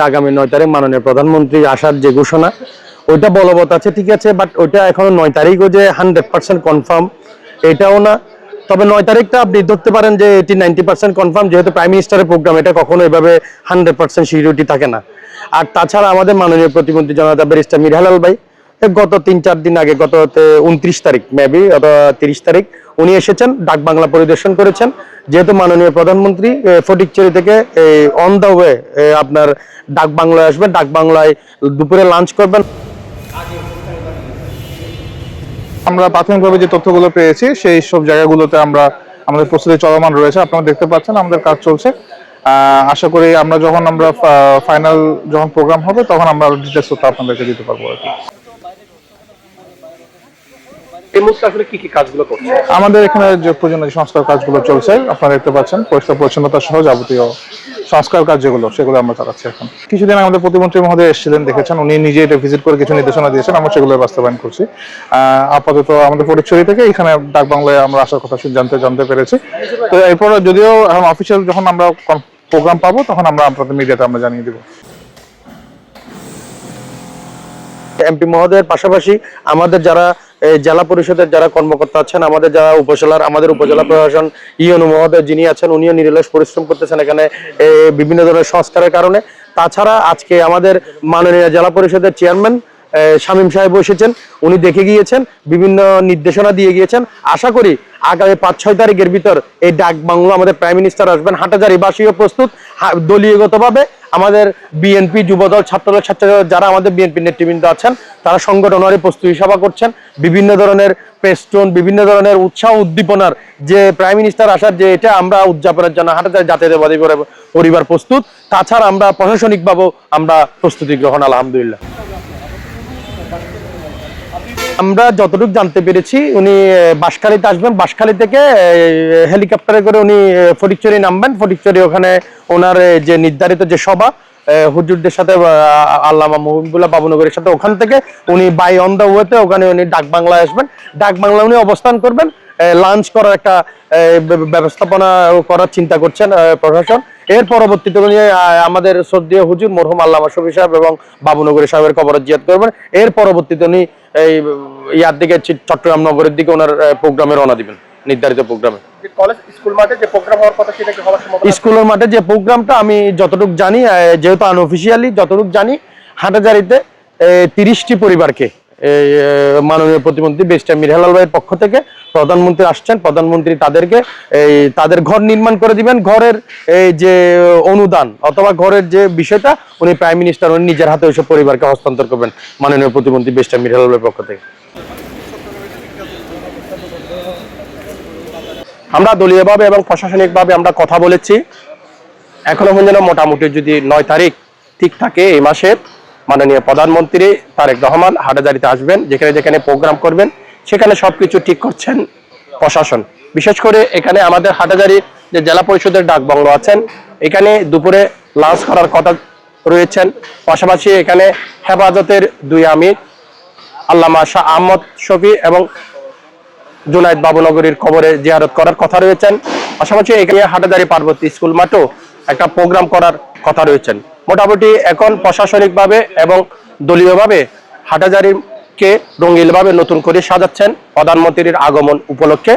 আগামী 9 তারিখ মাননীয় প্রধানমন্ত্রী আসার যে ঘোষণা ওইটা বলবৎ আছে, ঠিক আছে, বাট ওইটা এখনো 9 তারিখও যে 100% কনফার্ম এটাও না। তবে 9 তারিখটা আপনি ধরতে পারেন যে এটি 90% কনফার্ম, যেহেতু প্রাইম মিনিস্টারের প্রোগ্রাম, এটা কখনো এভাবে 100% সিকিউরিটি থাকে না। আর তাছাড়া আমাদের মাননীয় প্রতিমন্ত্রী জনতা ব্যারিস্টার মীর হেলাল ভাই গত 3-4 দিন আগে, গত 29 তারিখ মেবি অথবা 30 তারিখ উনি এসেছেন, ডাক বাংলা পরিদর্শন করেছেন। যেহেতু মাননীয় প্রধানমন্ত্রী ফটিকছড়ি থেকে অন দা ওয়ে আপনার ডাক বাংলায় আসবেন, ডাক বাংলায় দুপুরে লাঞ্চ করবেন। আমরা প্রাথমিকভাবে যে তথ্যগুলো পেয়েছি সেই সব জায়গাগুলোতে আমাদের প্রস্তুতি চলমান রয়েছে। আপনারা দেখতে পাচ্ছেন আমাদের কাজ চলছে। আশা করি আমরা ফাইনাল যখন প্রোগ্রাম হবে তখন আমরা ডিটেইলস তথ্য আপনাদেরকে দিতে পারবো আর কি। আমাদের এখানে যে প্রয়োজনীয় সংস্কার কাজগুলো চলছে আপনারা দেখতে পাচ্ছেন, পরিষ্কার পরিচ্ছন্নতা সহ যাবতীয় সংস্কার কাজ সেগুলো আমরা চালাচ্ছি এখন। কিছুদিন আমাদের প্রতিমন্ত্রী মহোদয় এসেছিলেন, দেখেছেন, উনি নিজে এটা ভিজিট করে কিছু নির্দেশনা দিয়েছেন, আমরা সেগুলো বাস্তবায়ন করছি। আপাতত আমাদের ফটিকছড়ি থেকে এখানে ডাক বাংলায় আমরা আসার কথা জানতে পেরেছি। তো এরপর যদিও এখন অফিসিয়াল যখন আমরা প্রোগ্রাম পাবো তখন আমরা আপনাদের মিডিয়াতে আমরা জানিয়ে দিব। এমপি মহোদয়ের পাশাপাশি আমাদের যারা জেলা পরিষদের যারা কর্মকর্তা আছেন, আমাদের যারা আমাদের উপজেলা প্রশাসন ইউনো মহোদয় যিনি আছেন, উনিও নিরলস পরিশ্রম করতেছেন এখানে বিভিন্ন ধরনের সংস্কারের কারণে। তাছাড়া আজকে আমাদের মাননীয় জেলা পরিষদের চেয়ারম্যান শামীম সাহেব এসেছেন, উনি দেখে গিয়েছেন, বিভিন্ন নির্দেশনা দিয়ে গিয়েছেন। আশা করি আগামী 5-6 তারিখের ভিতর এই ডাক বাংলা আমাদের প্রাইম মিনিস্টার আসবেন। হাটহাজারীবাসীও প্রস্তুত, দলীয়গতভাবে আমাদের বিএনপি যুবদল ছাত্রদল যারা আমাদের বিএনপি নেতৃবৃন্দ আছেন তারা সংগঠনের প্রস্তুতি সভা করছেন। বিভিন্ন ধরনের পেস্টন, বিভিন্ন ধরনের উৎসাহ উদ্দীপনার যে প্রাইম মিনিস্টার আসার যে এটা আমরা উদযাপনের জন্য হাটহাজারী জাতীয়তাবাদী পরিবার প্রস্তুত। তাছাড়া আমরা প্রশাসনিকভাবেও আমরা প্রস্তুতি গ্রহণ আলহামদুলিল্লাহ। আমরা যতটুকু জানতে পেরেছি উনি বাঁশখালীতে আসবেন, বাঁশখালী থেকে হেলিকপ্টারে করে উনি ফটিকছড়ি নামবেন। ফটিকছড়ি ওখানে ওনার যে নির্ধারিত যে সভা হুজুরদের সাথে, আল্লামা মুহিবুল্লাহ বাবুনগরের সাথে, ওখান থেকে উনি বাই অন দা ওয়েতে ওখানে উনি ডাক বাংলায় আসবেন। ডাক বাংলা উনি অবস্থান করবেন, লাঞ্চ করার একটা ব্যবস্থাপনা করার চিন্তা করছেন প্রশাসন। এর পরবর্তীতে উনি আমাদের শ্রদ্ধেয় হুজুর মরহুম আল্লামা শফি সাহেব এবং বাবুনগরী সাহেবের কবর জিয়ারত করবেন। এর পরবর্তীতে উনি এই ইয়ার দিকে চট্টগ্রাম নগরের দিকে ওনার প্রোগ্রামে রওনা দিবেন, নির্ধারিত প্রোগ্রামে। স্কুলের মাঠে যে প্রোগ্রামটা আমি যতটুকু জানি, যেহেতু আনঅফিসিয়ালি যতটুকু জানি, হাটহাজারীতে 30টি পরিবারকে মাননীয় প্রতিমন্ত্রী ব্যারিস্টার মীর হেলাল ভাইয়ের পক্ষ থেকে প্রধানমন্ত্রী আসছেন, প্রধানমন্ত্রী তাদেরকে তাদের ঘর নির্মাণ করে দিবেন। ঘরের যে অনুদান অথবা ঘরের যে বিষয়টা উনি প্রাইম মিনিস্টার উনি নিজের হাতে ওইসব পরিবারকে হস্তান্তর করবেন মাননীয় প্রতিমন্ত্রী ব্যারিস্টার মীর হেলাল ভাইয়ের পক্ষ থেকে। আমরা দলীয়ভাবে এবং প্রশাসনিকভাবে আমরা কথা বলেছি। এখনো পর্যন্ত মোটামুটি যদি 9 তারিখ ঠিক থাকে এই মাসের, মাননীয় প্রধানমন্ত্রী তারেক রহমান হাটহাজারীতে আসবেন, যেখানে যেখানে প্রোগ্রাম করবেন সেখানে সবকিছু ঠিক করছেন প্রশাসন। বিশেষ করে এখানে আমাদের হাটহাজারী যে জেলা পরিষদের ডাক বাংলো আছেন, এখানে দুপুরে লাঞ্চ করার কথা রয়েছেন। পাশাপাশি এখানে হেফাজতের 2 আমির আল্লামা শাহ আহমদ শফি এবং জুনায়েদ বাবুনগরীর কবরে জিয়ারত করার কথা রয়েছেন। পাশাপাশি এখানে হাটহাজারী পার্বতী স্কুল মাঠেও একটা প্রোগ্রাম করার কথা রয়েছেন। মোটামুটি এখন প্রশাসনিকভাবে এবং দলীয়ভাবে হাটহাজারীকে রঙিনভাবে নতুন করে সাজাচ্ছেন প্রধানমন্ত্রীর আগমন উপলক্ষে।